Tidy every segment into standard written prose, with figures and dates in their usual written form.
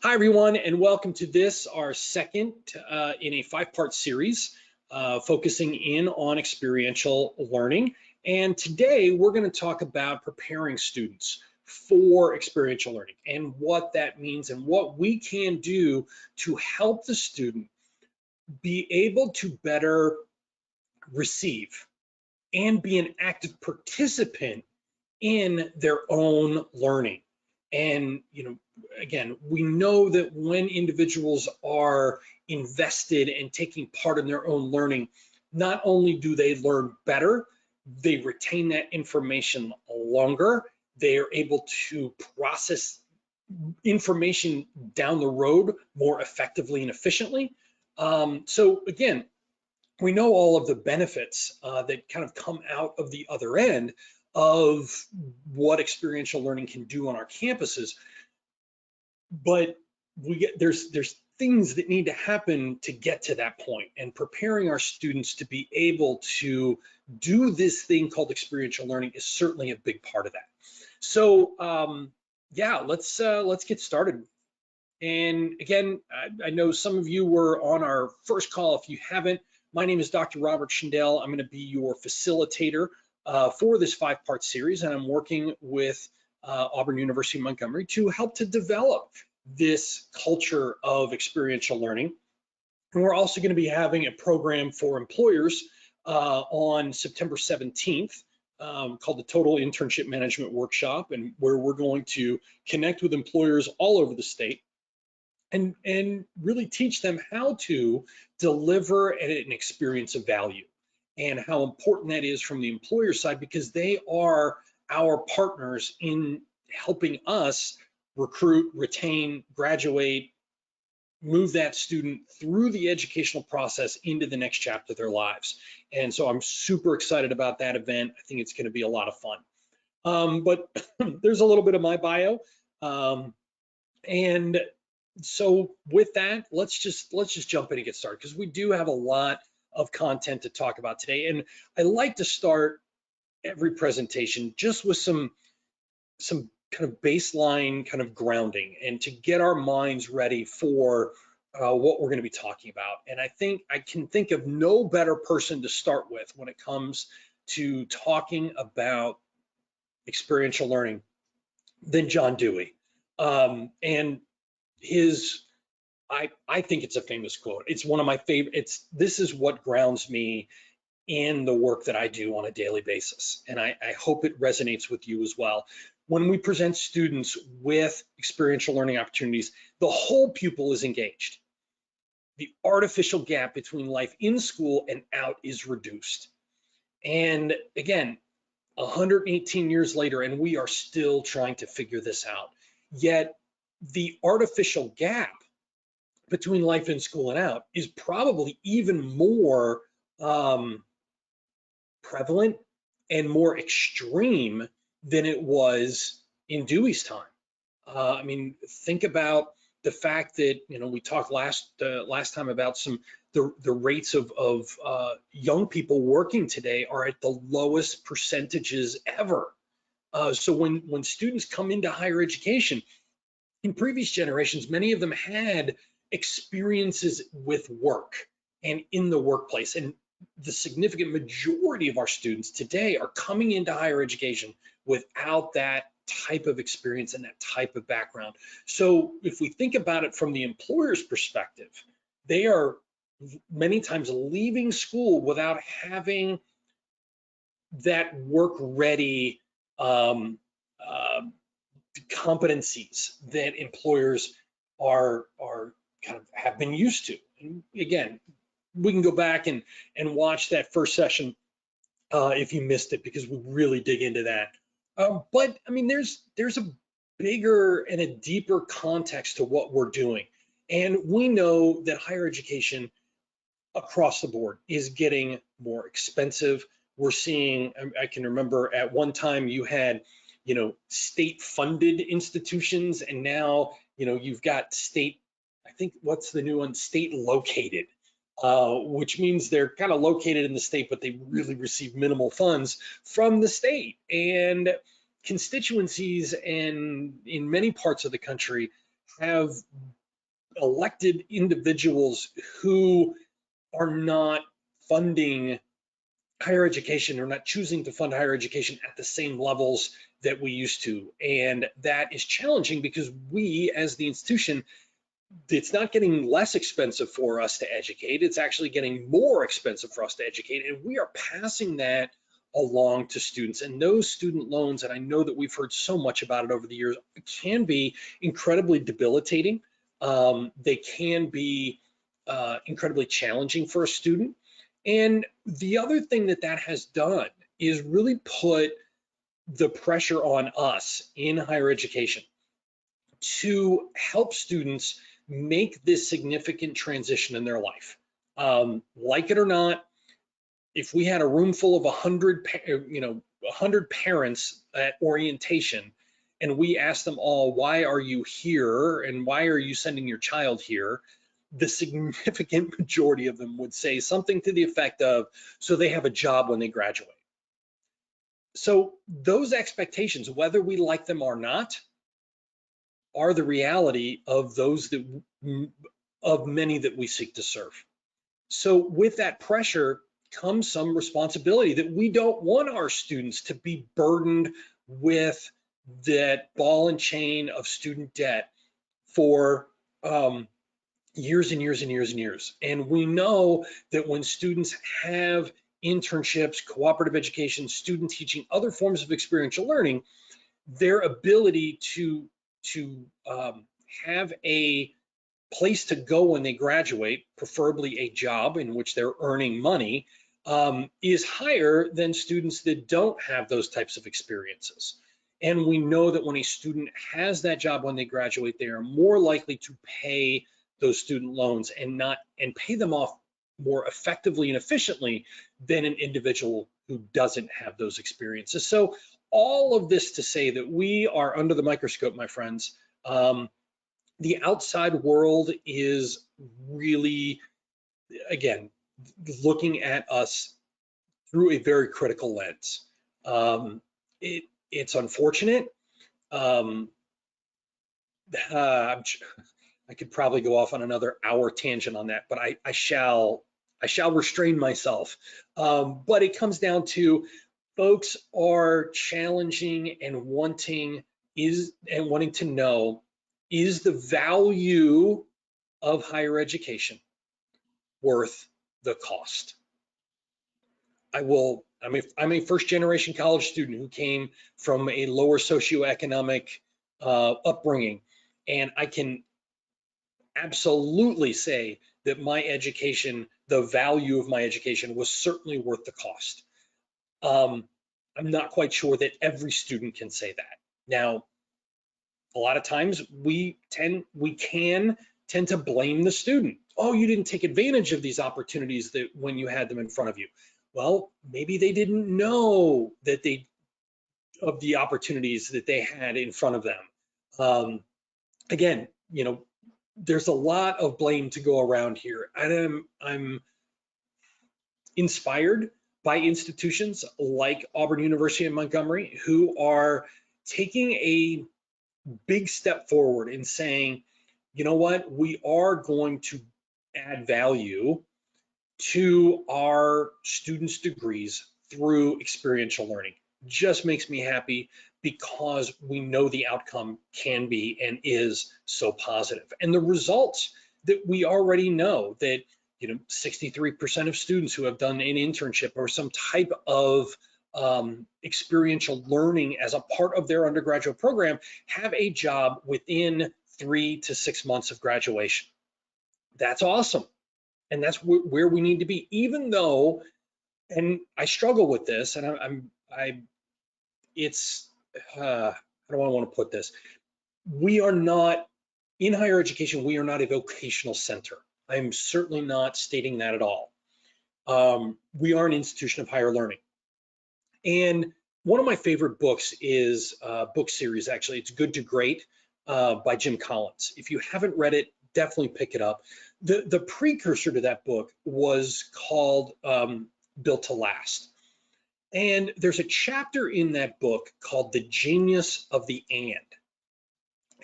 Hi, everyone, and welcome to this, our second in a five-part series focusing in on experiential learning. And today we're going to talk about preparing students for experiential learning and what that means and what we can do to help the student be able to better receive and be an active participant in their own learning. And, again, we know that when individuals are invested in taking part in their own learning, not only do they learn better, they retain that information longer, they are able to process information down the road more effectively and efficiently. So again, we know all of the benefits that kind of come out of the other end of what experiential learning can do on our campuses, but there's things that need to happen to get to that point, and preparing our students to be able to do this thing called experiential learning is certainly a big part of that. So yeah, let's get started. And again, I know some of you were on our first call. If you haven't, my name is Dr. Robert Schindel. I'm going to be your facilitator for this five-part series, and I'm working with Auburn University Montgomery to help to develop this culture of experiential learning. And we're also going to be having a program for employers on September 17th called the Total Internship Management Workshop, and where we're going to connect with employers all over the state and really teach them how to deliver an experience of value and how important that is from the employer side, because they are our partners in helping us recruit, retain, graduate, move that student through the educational process into the next chapter of their lives. And so I'm super excited about that event. I think it's going to be a lot of fun. But there's a little bit of my bio. And so with that, let's just jump in and get started, because we do have a lot of content to talk about today. And I like to start every presentation just with some kind of baseline kind of grounding, and to get our minds ready for what we're going to be talking about. And I think I can think of no better person to start with when it comes to talking about experiential learning than John Dewey. And I think it's a famous quote. It's one of my favorite. This is what grounds me in the work that I do on a daily basis. And I hope it resonates with you as well. When we present students with experiential learning opportunities, the whole pupil is engaged. The artificial gap between life in school and out is reduced. And again, 118 years later, and we are still trying to figure this out. Yet the artificial gap between life in school and out is probably even more prevalent and more extreme than it was in Dewey's time. I mean, think about the fact that, we talked last time about the rates of young people working today are at the lowest percentages ever. So when students come into higher education, in previous generations, many of them had experiences with work and in the workplace. And the significant majority of our students today are coming into higher education without that type of experience and that type of background. So if we think about it from the employer's perspective, they are many times leaving school without having that work-ready competencies that employers are kind of have been used to. And again, we can go back and watch that first session if you missed it, because we really dig into that. But I mean, there's a bigger and a deeper context to what we're doing. And we know that higher education across the board is getting more expensive. We're seeing, I can remember at one time you had, state funded institutions, and now, you've got state, I think what's the new one, state located, which means they're kind of located in the state, but they really receive minimal funds from the state. And constituencies in many parts of the country have elected individuals who are not funding higher education or not choosing to fund higher education at the same levels that we used to. And that is challenging because we, as the institution, it's not getting less expensive for us to educate, it's actually getting more expensive for us to educate. And we are passing that along to students. And those student loans, and I know that we've heard so much about it over the years, can be incredibly debilitating. They can be incredibly challenging for a student. And the other thing that that has done is really put the pressure on us in higher education to help students make this significant transition in their life. Like it or not, if we had a room full of 100 parents at orientation, and we asked them all, why are you here and why are you sending your child here? The significant majority of them would say something to the effect of, so they have a job when they graduate. So those expectations, whether we like them or not, are the reality of those that of many that we seek to serve. So with that pressure comes some responsibility that we don't want our students to be burdened with that ball and chain of student debt for years and years and years and years. And we know that when students have internships, cooperative education, student teaching, other forms of experiential learning, their ability to have a place to go when they graduate, preferably a job in which they're earning money, is higher than students that don't have those types of experiences. And we know that when a student has that job when they graduate, they are more likely to pay those student loans and pay them off more effectively and efficiently than an individual who doesn't have those experiences. So all of this to say that we are under the microscope, my friends. The outside world is really, again, looking at us through a very critical lens. It's unfortunate. I could probably go off on another hour tangent on that, but I shall restrain myself. But it comes down to folks are challenging and wanting to know, is the value of higher education worth the cost? I'm a first generation college student who came from a lower socioeconomic upbringing, and I can absolutely say that my education, the value of my education, was certainly worth the cost. I'm not quite sure that every student can say that. Now, a lot of times we can tend to blame the student. Oh, you didn't take advantage of these opportunities that when you had them in front of you. Well, maybe they didn't know that of the opportunities that they had in front of them. Again, there's a lot of blame to go around here. And I'm inspired by institutions like Auburn University and Montgomery, who are taking a big step forward in saying, you know what, we are going to add value to our students' degrees through experiential learning. Just makes me happy because we know the outcome can be and is so positive. And the results that we already know that 63% of students who have done an internship or some type of experiential learning as a part of their undergraduate program have a job within 3 to 6 months of graduation. That's awesome. And that's where we need to be, even though, and I struggle with this, and I don't want to put this, we are not, in higher education, we are not a vocational center. I'm certainly not stating that at all. We are an institution of higher learning. And one of my favorite books is a book series, actually. It's Good to Great by Jim Collins. If you haven't read it, definitely pick it up. The precursor to that book was called Built to Last. And there's a chapter in that book called The Genius of the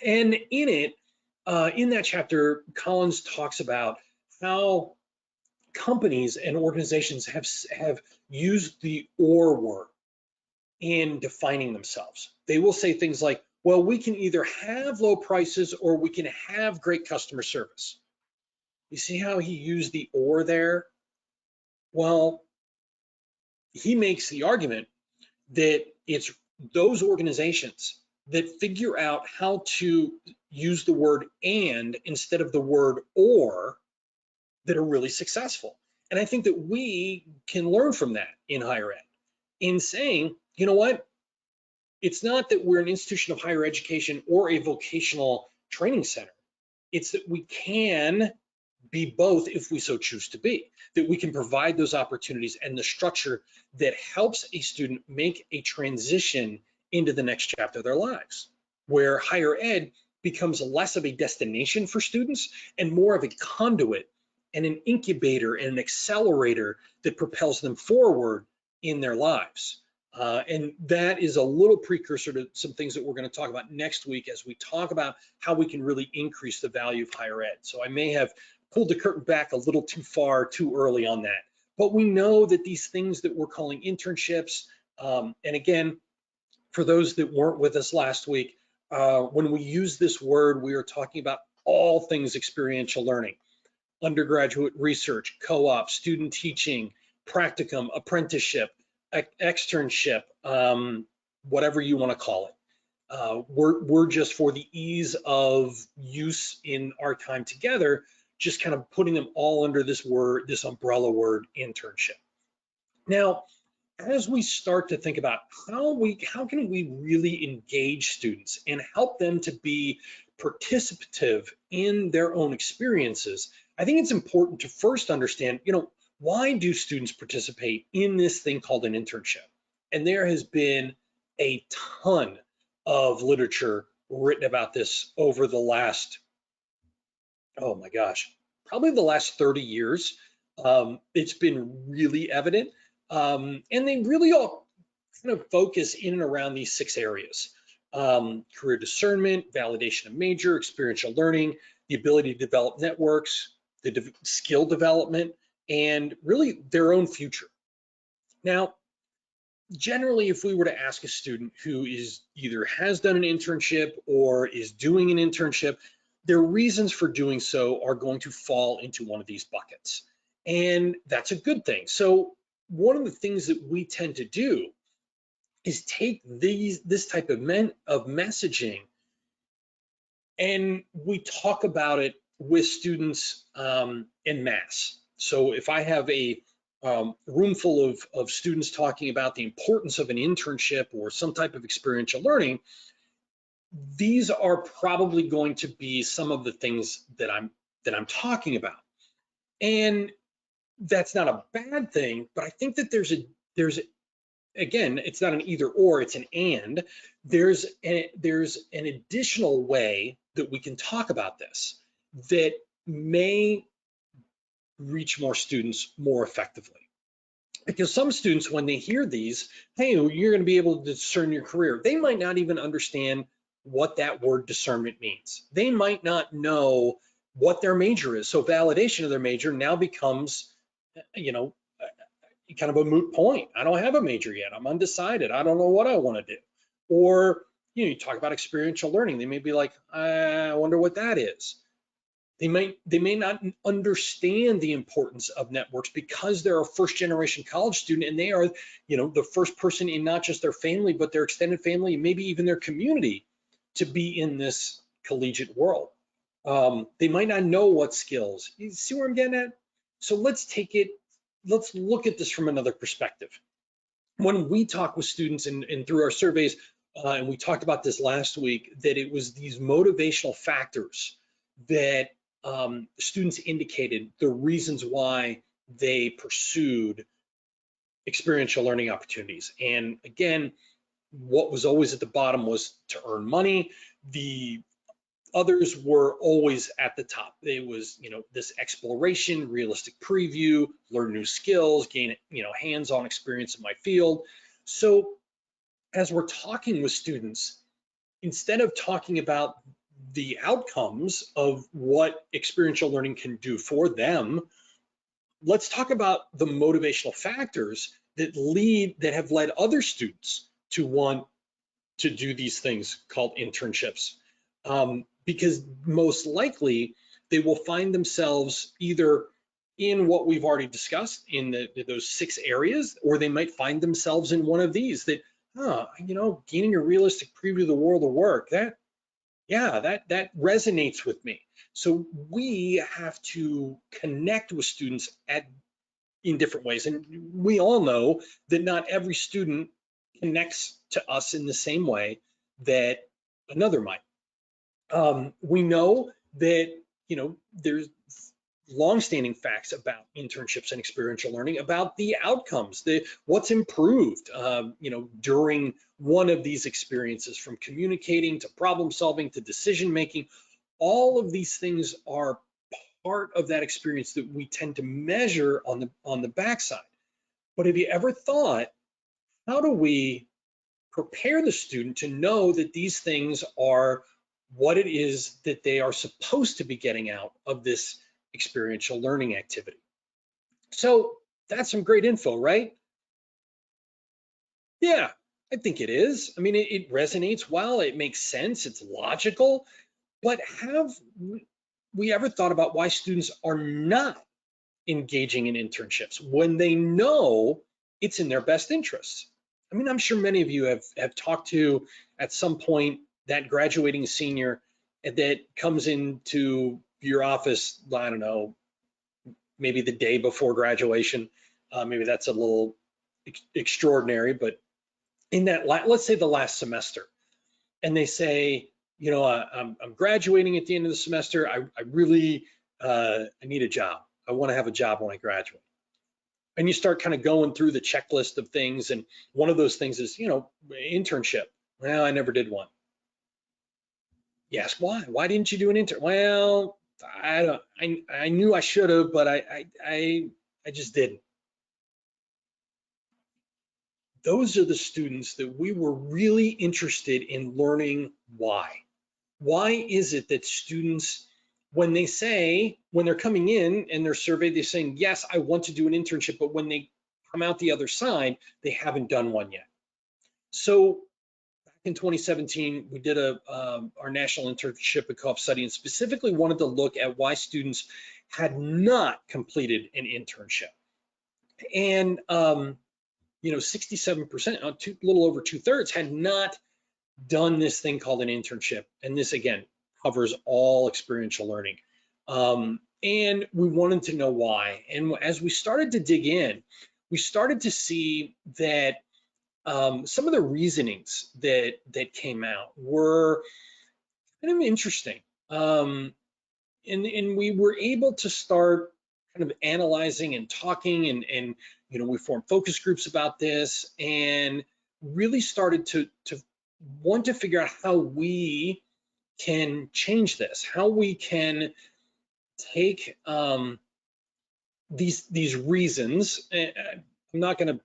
And in it, in that chapter, Collins talks about how companies and organizations have used the or word in defining themselves. They will say things like, well, we can either have low prices or we can have great customer service. You see how he used the or there? Well, he makes the argument that it's those organizations that figure out how to use the word and instead of the word or that are really successful. And I think that we can learn from that in higher ed in saying, you know what? It's not that we're an institution of higher education or a vocational training center. It's that we can be both if we so choose to be, that we can provide those opportunities and the structure that helps a student make a transition into the next chapter of their lives, where higher ed becomes less of a destination for students and more of a conduit and an incubator and an accelerator that propels them forward in their lives. And that is a little precursor to some things that we're going to talk about next week as we talk about how we can really increase the value of higher ed. So I may have pulled the curtain back a little too far too early on that. But we know that these things that we're calling internships, and again, for those that weren't with us last week, when we use this word, we are talking about all things experiential learning, undergraduate research, co-op, student teaching, practicum, apprenticeship, externship, whatever you want to call it. We're just, for the ease of use in our time together, just kind of putting them all under this word, this umbrella word, internship. Now, as we start to think about how can we really engage students and help them to be participative in their own experiences, I think it's important to first understand, why do students participate in this thing called an internship? And there has been a ton of literature written about this over the last, oh my gosh, probably the last 30 years. It's been really evident. And they really all kind of focus in and around these 6 areas: career discernment, validation of major, experiential learning, the ability to develop networks, the skill development, and really their own future. Now, generally, if we were to ask a student who is either has done an internship or is doing an internship, their reasons for doing so are going to fall into one of these buckets. And that's a good thing. So one of the things that we tend to do is take this type of messaging, and we talk about it with students en masse. So if I have a room full of students talking about the importance of an internship or some type of experiential learning, these are probably going to be some of the things that I'm talking about. And that's not a bad thing, but I think that there's again, it's not an either or, it's an and. There's an additional way that we can talk about this that may reach more students more effectively. Because some students, when they hear these, hey, you're going to be able to discern your career, they might not even understand what that word discernment means. They might not know what their major is. So validation of their major now becomes, kind of a moot point. I don't have a major yet. I'm undecided. I don't know what I want to do. Or, you talk about experiential learning. They may be like, I wonder what that is. They may not understand the importance of networks because they're a first generation college student and they are, the first person in not just their family, but their extended family, and maybe even their community to be in this collegiate world. They might not know what skills. You see where I'm getting at? So let's look at this from another perspective. When we talk with students and through our surveys, and we talked about this last week, that it was these motivational factors that students indicated the reasons why they pursued experiential learning opportunities. And again, what was always at the bottom was to earn money. The others were always at the top. It was, this exploration, realistic preview, learn new skills, gain, hands-on experience in my field. So as we're talking with students, instead of talking about the outcomes of what experiential learning can do for them, let's talk about the motivational factors that have led other students to want to do these things called internships. Because most likely they will find themselves either in what we've already discussed in those 6 areas, or they might find themselves in one of these that, gaining a realistic preview of the world of work, that resonates with me. So we have to connect with students in different ways. And we all know that not every student connects to us in the same way that another might. We know that, there's longstanding facts about internships and experiential learning, about the outcomes, what's improved, during one of these experiences, from communicating to problem solving to decision making. All of these things are part of that experience that we tend to measure on the backside. But have you ever thought, how do we prepare the student to know that these things are what it is that they are supposed to be getting out of this experiential learning activity? So that's some great info, right? Yeah, I think it is. I mean, it resonates well, it makes sense, it's logical, but have we ever thought about why students are not engaging in internships when they know it's in their best interests? I mean, I'm sure many of you have talked to, at some point, that graduating senior that comes into your office, I don't know, maybe the day before graduation. Maybe that's a little extraordinary, but in that, let's say the last semester, and they say, I'm graduating at the end of the semester. I really I need a job. I want to have a job when I graduate. And you start kind of going through the checklist of things, and one of those things is, internship. Well, I never did one. You ask why? Why didn't you do an intern? Well, I knew I should have, but I just didn't. Those are the students that we were really interested in learning why. Why is it that students, when they're coming in and they're surveyed, they're saying, yes, I want to do an internship, but when they come out the other side, they haven't done one yet. So back in 2017, we did our national internship and co-op study, and specifically wanted to look at why students had not completed an internship. And 67%, a little over 2/3, had not done this thing called an internship. And this, again, covers all experiential learning. And we wanted to know why. And as we started to dig in, we started to see that some of the reasonings that came out were kind of interesting. And we were able to start kind of analyzing and talking, and we formed focus groups about this, and really started to want to figure out how we can change this, how we can take these reasons. I'm not going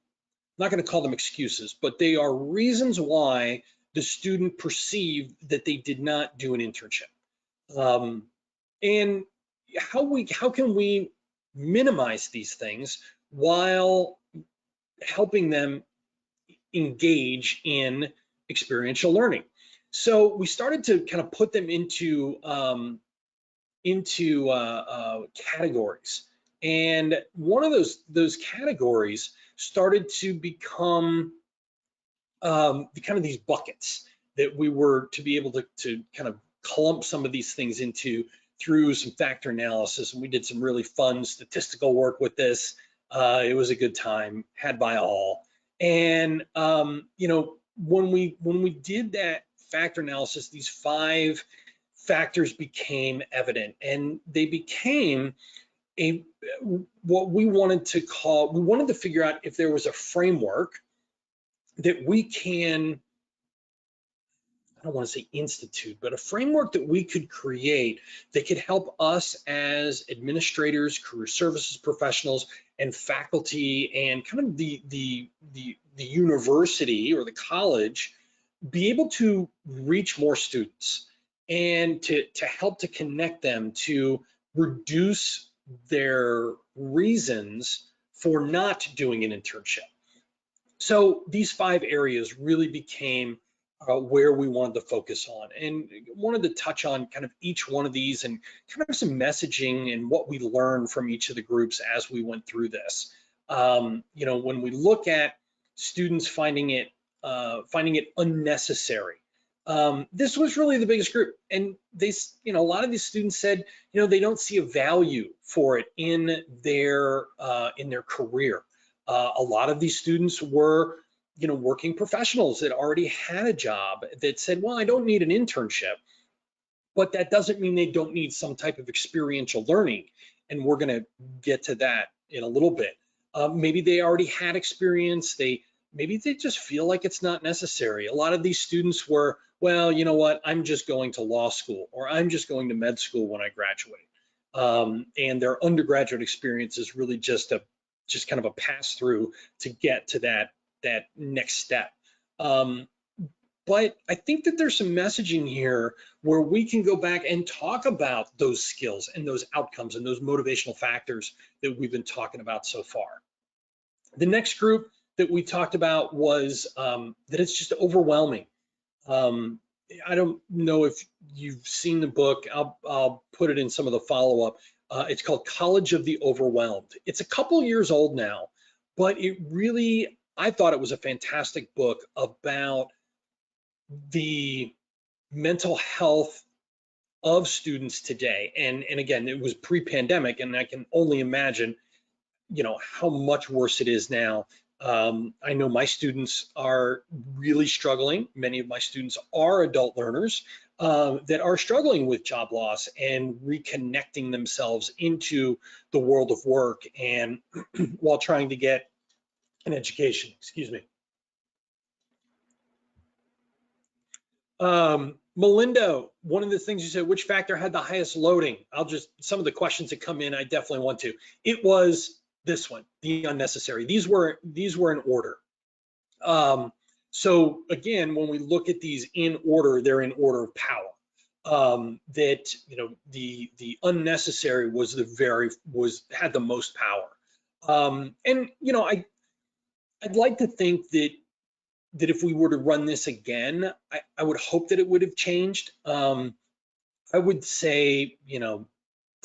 to call them excuses, but they are reasons why the student perceived that they did not do an internship, and how can we minimize these things while helping them engage in experiential learning. So we started to kind of put them into categories, and one of those categories started to become kind of these buckets that we were to be able to kind of clump some of these things into through some factor analysis. And we did some really fun statistical work with this. It was a good time, had by all. And when we did that factor analysis, these 5 factors became evident, and they became what we wanted to figure out if there was a framework that we can, I don't want to say institute, but a framework that we could create that could help us as administrators, career services professionals, and faculty, and kind of the university or the college be able to reach more students and to help to connect them to reduce their reasons for not doing an internship. So these 5 areas really became where we wanted to focus on, and wanted to touch on kind of each one of these and kind of some messaging and what we learned from each of the groups as we went through this. When we look at students finding it unnecessary, this was really the biggest group, and a lot of these students said, they don't see a value for it in their career. A lot of these students were, working professionals that already had a job that said, well, I don't need an internship, but that doesn't mean they don't need some type of experiential learning. And we're going to get to that in a little bit. Maybe they already had experience. Maybe they just feel like it's not necessary. A lot of these students were, well, you know what, I'm just going to law school, or I'm just going to med school when I graduate. And their undergraduate experience is really just kind of a pass through to get to that next step. But I think that there's some messaging here where we can go back and talk about those skills and those outcomes and those motivational factors that we've been talking about so far. The next group that we talked about was that it's just overwhelming. I don't know if you've seen the book. I'll put it in some of the follow-up. It's called College of the Overwhelmed. It's a couple years old now, but I thought it was a fantastic book about the mental health of students today. And again, it was pre-pandemic, and I can only imagine, how much worse it is now. I know my students are really struggling. Many of my students are adult learners that are struggling with job loss and reconnecting themselves into the world of work, and while trying to get an education. Excuse me. Melinda, one of the things you said, which factor had the highest loading? Some of the questions that come in, I definitely want to. It was this one, the unnecessary. These were in order. So again, when we look at these in order, they're in order of power. The unnecessary had the most power. I'd like to think that if we were to run this again, I would hope that it would have changed. I would say,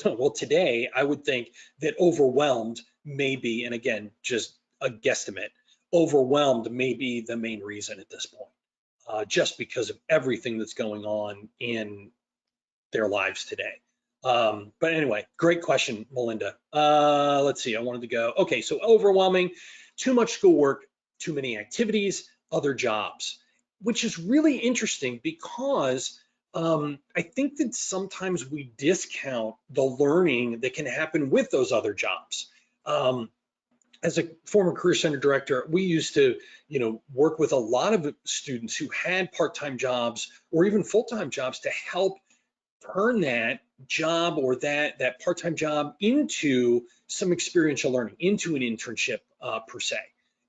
well, today I would think that overwhelmed may be, and again, just a guesstimate, overwhelmed may be the main reason at this point, just because of everything that's going on in their lives today. But anyway, great question, Melinda. Let's see, I wanted to go, okay, so overwhelming, too much schoolwork, too many activities, other jobs, which is really interesting because I think that sometimes we discount the learning that can happen with those other jobs. As a former Career Center director, we used to, work with a lot of students who had part-time jobs or even full-time jobs to help turn that job or that part-time job into some experiential learning, into an internship per se.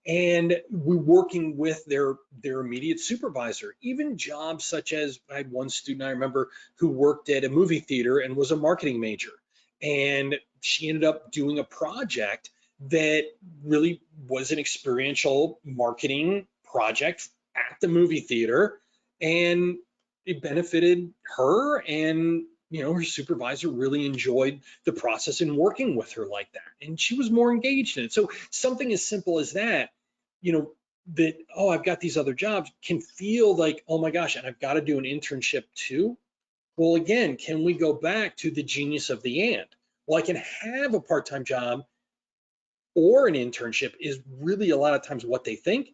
And we're working with their immediate supervisor. Even jobs such as, I had one student I remember who worked at a movie theater and was a marketing major. And she ended up doing a project that really was an experiential marketing project at the movie theater. And it benefited her, and her supervisor really enjoyed the process in working with her like that, and she was more engaged in it. So something as simple as that, that, oh, I've got these other jobs, can feel like, oh my gosh, and I've got to do an internship too. Well, again, can we go back to the genius of the and? Well, I can have a part-time job or an internship is really a lot of times what they think.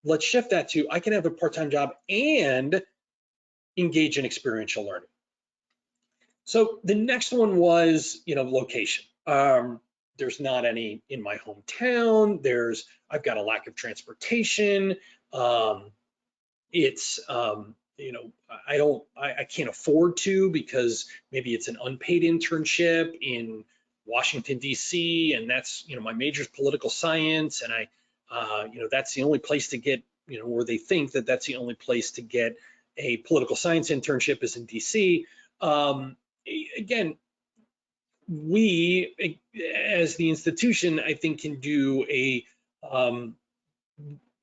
Let's shift that to, I can have a part-time job and engage in experiential learning. So the next one was, location. There's not any in my hometown. I've got a lack of transportation. I can't afford to, because maybe it's an unpaid internship in Washington, D.C., and that's, my major is political science, and that's the only place to get, or they think that that's the only place to get a political science internship is in DC. Again, we as the institution, I think, can do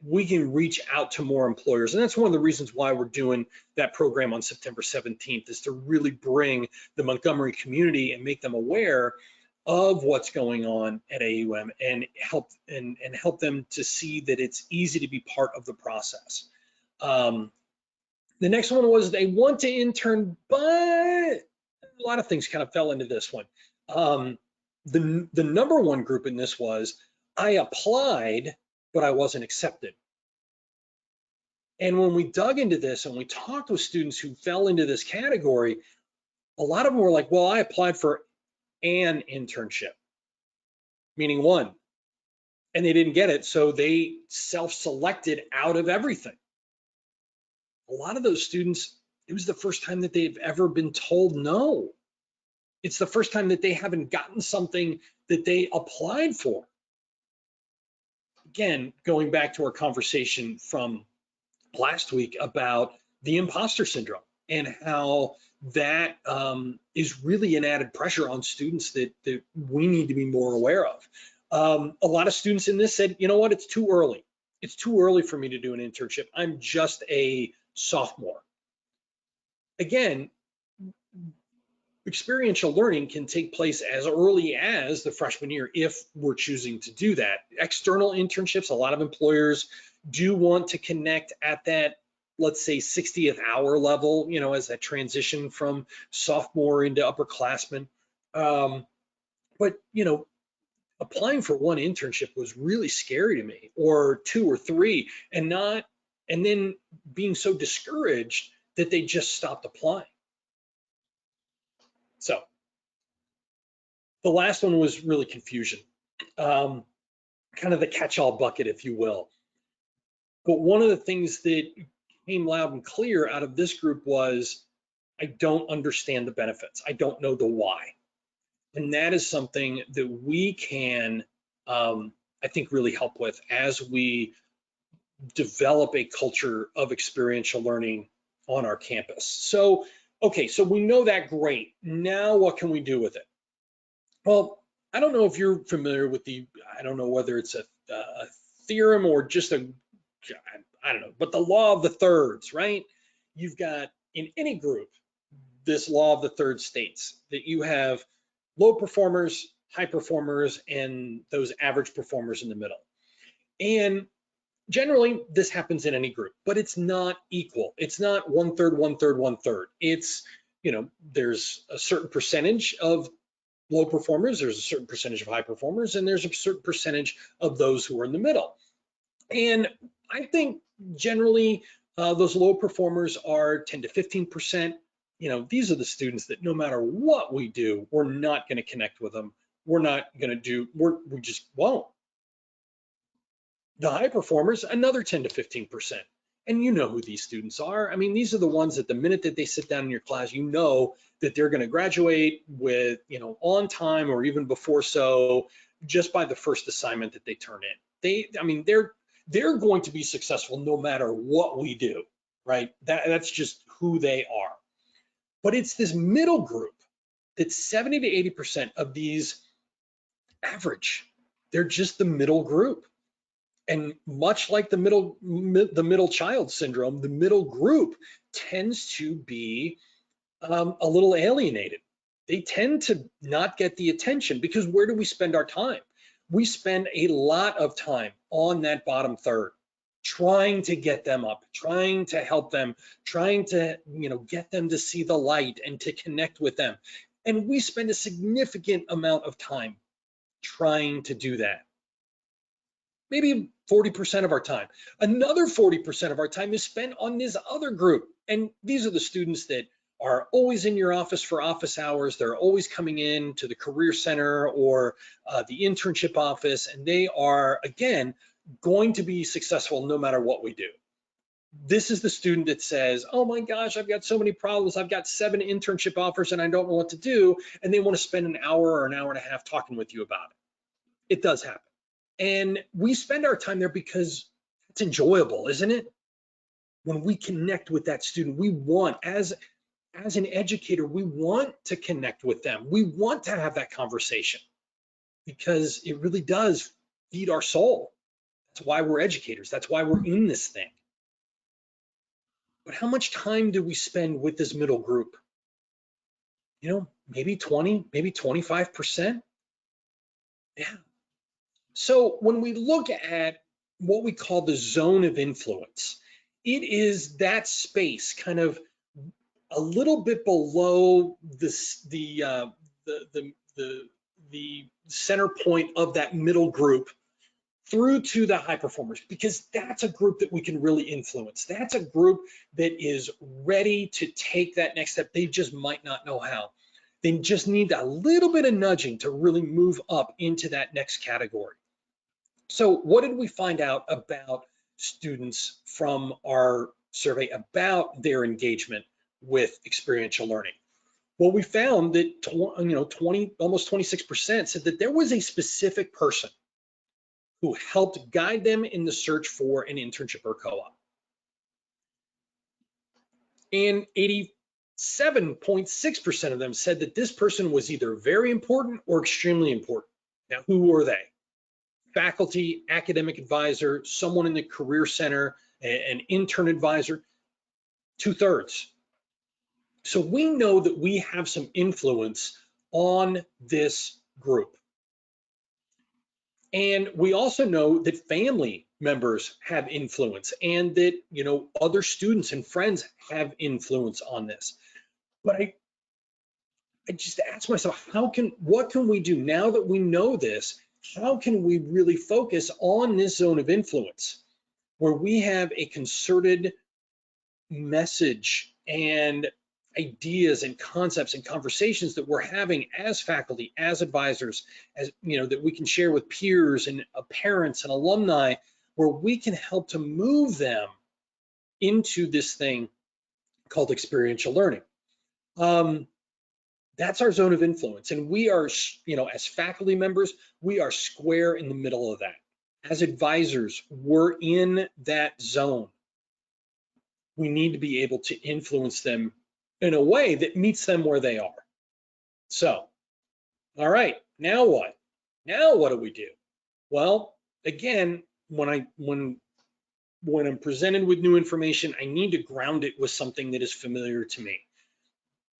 we can reach out to more employers. And that's one of the reasons why we're doing that program on September 17th, is to really bring the Montgomery community and make them aware of what's going on at AUM and help them to see that it's easy to be part of the process. The next one was they want to intern, but a lot of things kind of fell into this one. The number one group in this was, I applied, but I wasn't accepted. And when we dug into this and we talked with students who fell into this category, a lot of them were like, well, I applied for an internship, meaning one, and they didn't get it, so they self-selected out of everything. A lot of those students, it was the first time that they've ever been told no. It's the first time that they haven't gotten something that they applied for. Again, going back to our conversation from last week about the imposter syndrome and how that is really an added pressure on students that we need to be more aware of. A lot of students in this said, you know what, it's too early. It's too early for me to do an internship. I'm just a sophomore. Again, experiential learning can take place as early as the freshman year if we're choosing to do that. External internships, a lot of employers do want to connect at that, let's say, 60th hour level, you know, as that transition from sophomore into upperclassmen. But, you know, applying for one internship was really scary to me, or two or three, and then being so discouraged that they just stopped applying. So the last one was really confusion, kind of the catch-all bucket, if you will. But one of the things that came loud and clear out of this group was, I don't understand the benefits. I don't know the why. And that is something that we can, I think, really help with as we develop a culture of experiential learning on our campus. So, okay, so we know that, great. Now what can we do with it? Well, I don't know if you're familiar with I don't know whether it's a theorem or just I don't know, but the law of the thirds, right? You've got, in any group, this law of the third states that you have low performers, high performers, and those average performers in the middle. And generally, this happens in any group, but it's not equal. It's not 1/3, 1/3, 1/3. It's, you know, there's a certain percentage of low performers, there's a certain percentage of high performers, and there's a certain percentage of those who are in the middle. And I think generally those low performers are 10 to 15%. You know, these are the students that no matter what we do, we're not going to connect with them. We're not going to we just won't. The high performers, another 10 to 15%. And you know who these students are. I mean, these are the ones that the minute that they sit down in your class, you know that they're going to graduate with, you know, on time or even before so, just by the first assignment that they turn in. I mean, they're going to be successful no matter what we do, right? That's just who they are. But it's this middle group that 70 to 80% of these average. They're just the middle group. And much like the middle child syndrome, the middle group tends to be a little alienated. They tend to not get the attention, because where do we spend our time? We spend a lot of time on that bottom third, trying to get them up, trying to help them, trying to, you know, get them to see the light and to connect with them. And we spend a significant amount of time trying to do that. Maybe 40% of our time. Another 40% of our time is spent on this other group. And these are the students that are always in your office for office hours. They're always coming in to the career center or the internship office, and they are, again, going to be successful no matter what we do. This is the student that says, oh my gosh, I've got so many problems. I've got 7 internship offers and I don't know what to do. And they want to spend an hour or an hour and a half talking with you about it. It does happen. And we spend our time there because it's enjoyable, isn't it? When we connect with that student, we want, as an educator, we want to connect with them. We want to have that conversation because it really does feed our soul. That's why we're educators. That's why we're in this thing. But how much time do we spend with this middle group? You know, maybe 20, maybe 25%. Yeah. So when we look at what we call the zone of influence, it is that space kind of a little bit below the center point of that middle group through to the high performers, because that's a group that we can really influence. That's a group that is ready to take that next step. They just might not know how. They just need a little bit of nudging to really move up into that next category. So what did we find out about students from our survey about their engagement with experiential learning? Well, we found that 20, almost 26% said that there was a specific person who helped guide them in the search for an internship or co-op. And 87.6% of them said that this person was either very important or extremely important. Now, who were they? Faculty, academic advisor, someone in the career center, an intern advisor, 2/3. So we know that we have some influence on this group. And we also know that family members have influence and that, other students and friends have influence on this. But I just ask myself, what can we do now that we know this? How can we really focus on this zone of influence where we have a concerted message and ideas and concepts and conversations that we're having as faculty, as advisors, as that we can share with peers and parents and alumni, where we can help to move them into this thing called experiential learning. That's our zone of influence, and we are, as faculty members, we are square in the middle of that. As advisors, we're in that zone. We need to be able to influence them in a way that meets them where they are. So, all right, now what? Now what do we do? Well, again, when I'm presented with new information, I need to ground it with something that is familiar to me.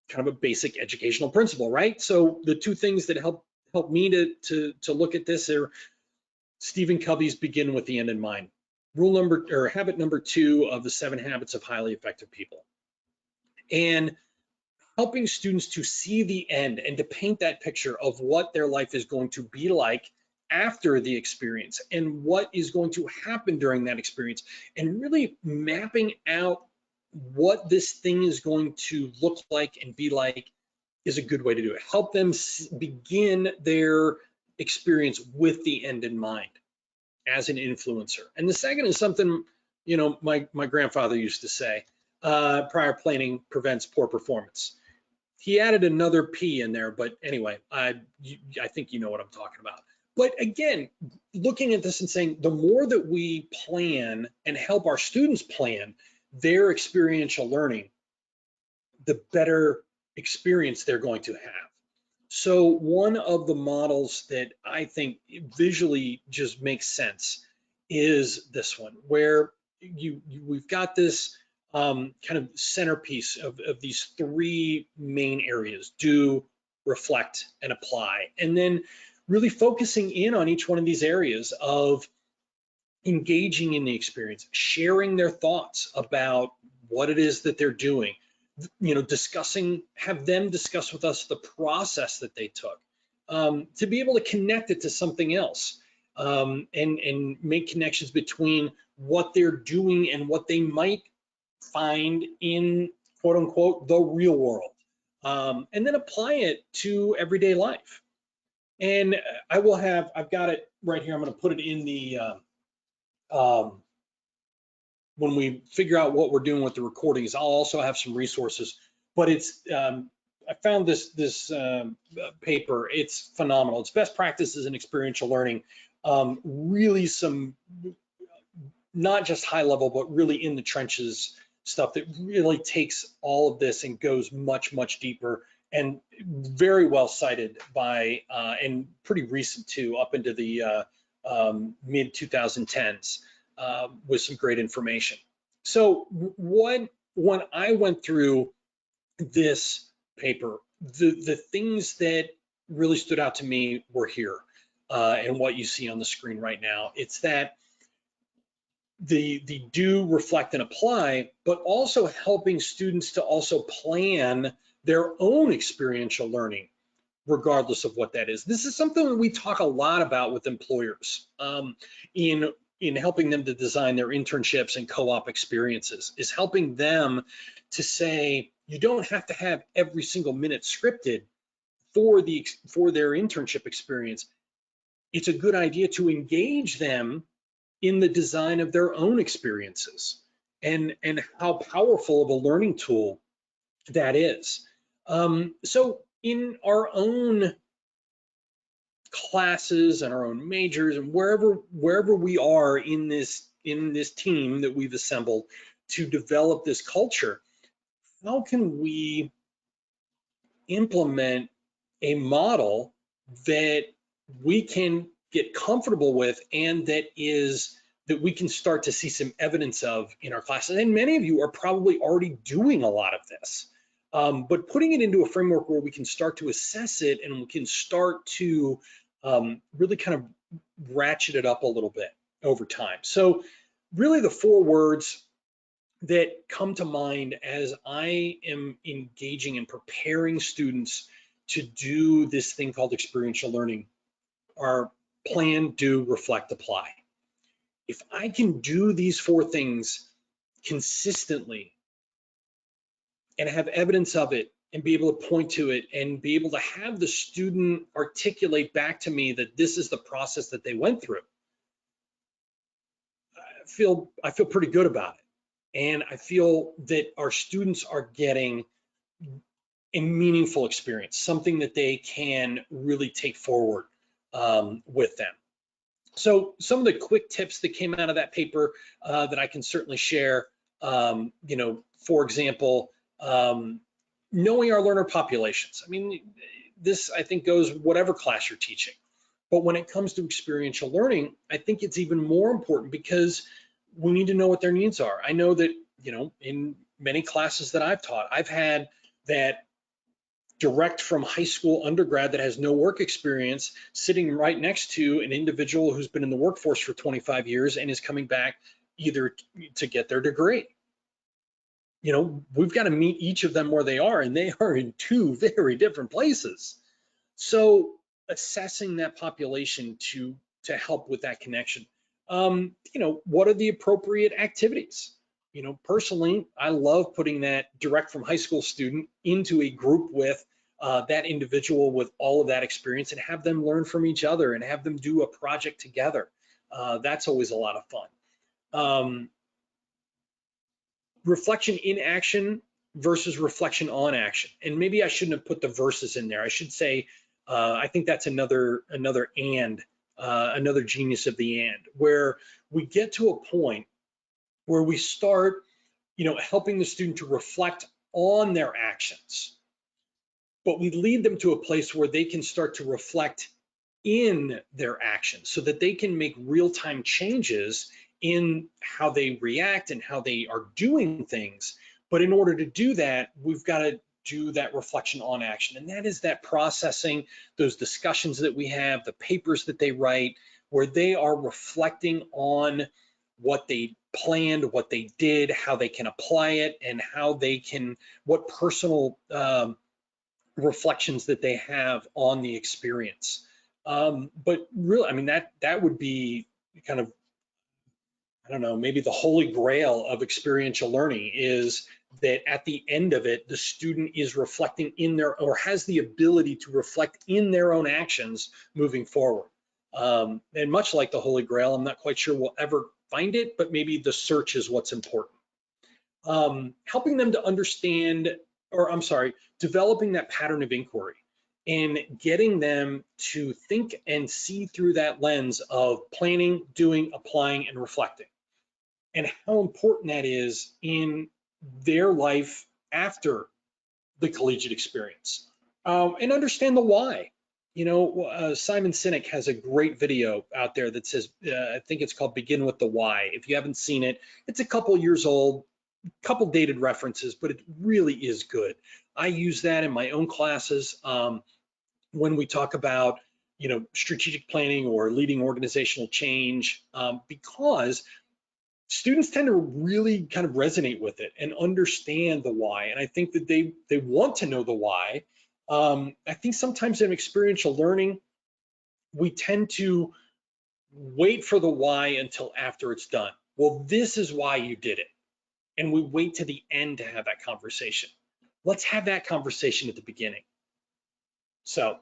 Kind of a basic educational principle, right? So the two things that help me to look at this are Stephen Covey's begin with the end in mind. Habit number 2 of the 7 habits of highly effective people. And helping students to see the end and to paint that picture of what their life is going to be like after the experience and what is going to happen during that experience, and really mapping out what this thing is going to look like and be like is a good way to do it. Help them begin their experience with the end in mind as an influencer. And the second is something, my grandfather used to say, prior planning prevents poor performance. He added another P in there, but anyway, I think you know what I'm talking about. But again, looking at this and saying, the more that we plan and help our students plan their experiential learning, the better experience they're going to have. So one of the models that I think visually just makes sense is this one, where we've got this kind of centerpiece of these 3 main areas: do, reflect, and apply. And then really focusing in on each one of these areas of engaging in the experience, sharing their thoughts about what it is that they're doing, have them discuss with us the process that they took, to be able to connect it to something else, and make connections between what they're doing and what they might find in, quote unquote, the real world, and then apply it to everyday life. And I've got it right here. I'm going to put it in the, when we figure out what we're doing with the recordings, I'll also have some resources, but I found this paper. It's phenomenal. It's best practices in experiential learning. Really some not just high level, but really in the trenches stuff that really takes all of this and goes much, much deeper, and very well cited by, and pretty recent too, up into the mid 2010s, with some great information. So when I went through this paper, the things that really stood out to me were here, and what you see on the screen right now. It's that the do, reflect, and apply, but also helping students to also plan their own experiential learning, regardless of what that is. This is something that we talk a lot about with employers, in helping them to design their internships and co-op experiences, is helping them to say, you don't have to have every single minute scripted for their internship experience. It's a good idea to engage them in the design of their own experiences, and how powerful of a learning tool that is. So in our own classes and our own majors and wherever we are in this team that we've assembled to develop this culture, how can we implement a model that we can get comfortable with, and that we can start to see some evidence of in our classes? And many of you are probably already doing a lot of this, but putting it into a framework where we can start to assess it, and we can start to really kind of ratchet it up a little bit over time. So really the 4 words that come to mind as I am engaging and preparing students to do this thing called experiential learning are plan, do, reflect, apply. If I can do these 4 things consistently and have evidence of it, and be able to point to it, and be able to have the student articulate back to me that this is the process that they went through, I feel pretty good about it. And I feel that our students are getting a meaningful experience, something that they can really take forward with them. So some of the quick tips that came out of that paper that I can certainly share, for example, knowing our learner populations. I mean, this I think goes whatever class you're teaching. But when it comes to experiential learning, I think it's even more important, because we need to know what their needs are. I know that, in many classes that I've taught, I've had that direct from high school undergrad that has no work experience sitting right next to an individual who's been in the workforce for 25 years and is coming back either to get their degree. We've got to meet each of them where they are, and they are in 2 very different places. So assessing that population to help with that connection. What are the appropriate activities? Personally, I love putting that direct from high school student into a group with that individual with all of that experience, and have them learn from each other and have them do a project together. That's always a lot of fun. Reflection in action versus reflection on action. And maybe I shouldn't have put the verses in there. I should say, I think that's another genius of the and, where we get to a point where we start, helping the student to reflect on their actions, but we lead them to a place where they can start to reflect in their actions, so that they can make real-time changes in how they react and how they are doing things. But in order to do that, we've got to do that reflection on action. And that is that processing, those discussions that we have, the papers that they write, where they are reflecting on what they planned, what they did, how they can apply it, and what personal reflections that they have on the experience. But really, I mean, that would be kind of, I don't know, maybe the holy grail of experiential learning, is that at the end of it, the student is reflecting or has the ability to reflect in their own actions moving forward. And much like the holy grail, I'm not quite sure we'll ever find it, but maybe the search is what's important. Helping them to understand, developing that pattern of inquiry, and getting them to think and see through that lens of planning, doing, applying, and reflecting. and how important that is in their life after the collegiate experience, and understand the why. Simon Sinek has a great video out there that says, I think it's called Begin with the Why. If you haven't seen it, it's a couple years old, couple dated references, but it really is good. I use that in my own classes when we talk about strategic planning or leading organizational change, because students tend to really kind of resonate with it and understand the why. And I think that they want to know the why. I think sometimes in experiential learning, we tend to wait for the why until after it's done. Well, this is why you did it. And we wait to the end to have that conversation. Let's have that conversation at the beginning. So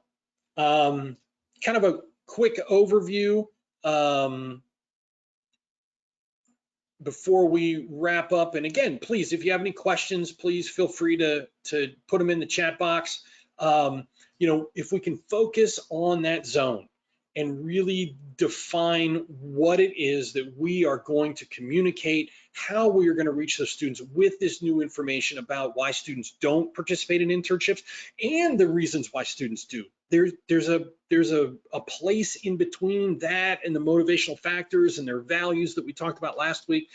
kind of a quick overview before we wrap up. And again, please, if you have any questions, please feel free to put them in the chat box. If we can focus on that zone and really define what it is that we are going to communicate, how we are going to reach those students with this new information about why students don't participate in internships and the reasons why students do. There's a place in between that and the motivational factors and their values that we talked about last week,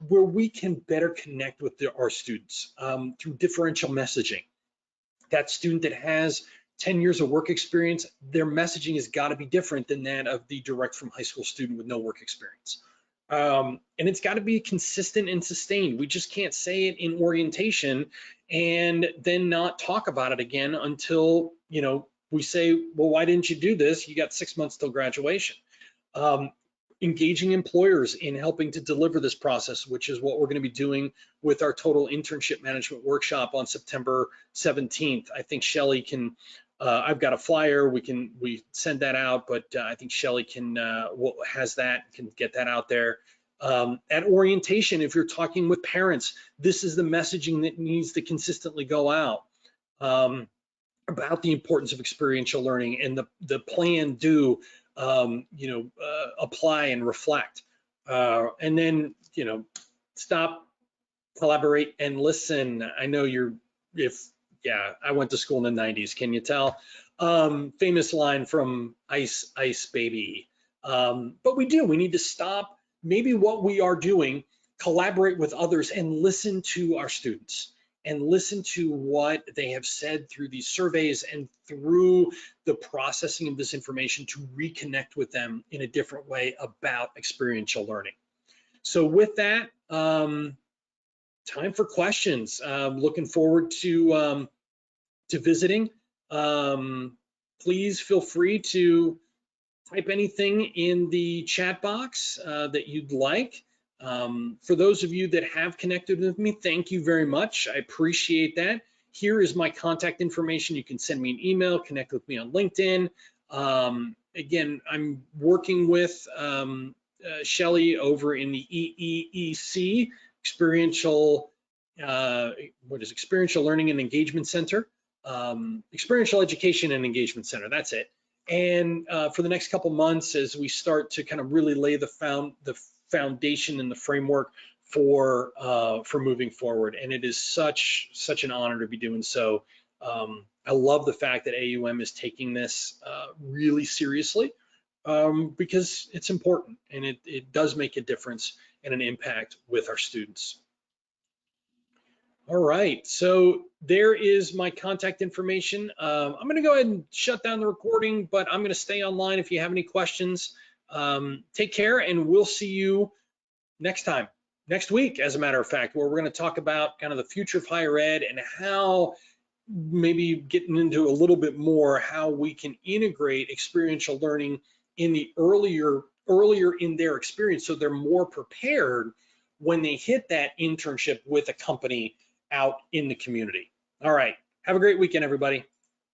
where we can better connect with our students through differential messaging. That student that has 10 years of work experience, their messaging has got to be different than that of the direct from high school student with no work experience. And it's got to be consistent and sustained. We just can't say it in orientation and then not talk about it again until, we say, well, why didn't you do this? You got 6 months till graduation. Engaging employers in helping to deliver this process, which is what we're going to be doing with our total internship management workshop on September 17th. I think Shelly can, I've got a flyer, we send that out, but I think Shelly can, has that, can get that out there. At orientation, if you're talking with parents, this is the messaging that needs to consistently go out about the importance of experiential learning and the plan, do, apply and reflect, and then stop, collaborate, and listen. I know I went to school in the 90s, can you tell? Famous line from Ice Baby. But we need to stop maybe what we are doing, collaborate with others, and listen to our students and listen to what they have said through these surveys and through the processing of this information to reconnect with them in a different way about experiential learning. So with that, time for questions. Looking forward to visiting. Please feel free to type anything in the chat box that you'd like. For those of you that have connected with me, thank you very much. I appreciate that. Here is my contact information. You can send me an email, connect with me on LinkedIn. Again, I'm working with Shelly over in the EEEC, Experiential Learning and Engagement Center, Experiential Education and Engagement Center, that's it. And for the next couple months, as we start to kind of really lay the foundation and the framework for moving forward, and it is such an honor to be doing so. I love the fact that AUM is taking this really seriously, because it's important and it does make a difference and an impact with our students. All right, so there is my contact information. I'm going to go ahead and shut down the recording, but I'm going to stay online if you have any questions. Take care, and we'll see you next week, as a matter of fact, where we're going to talk about kind of the future of higher ed and how, maybe getting into a little bit more, how we can integrate experiential learning in the earlier in their experience, so they're more prepared when they hit that internship with a company out in the community. All right, have a great weekend, everybody.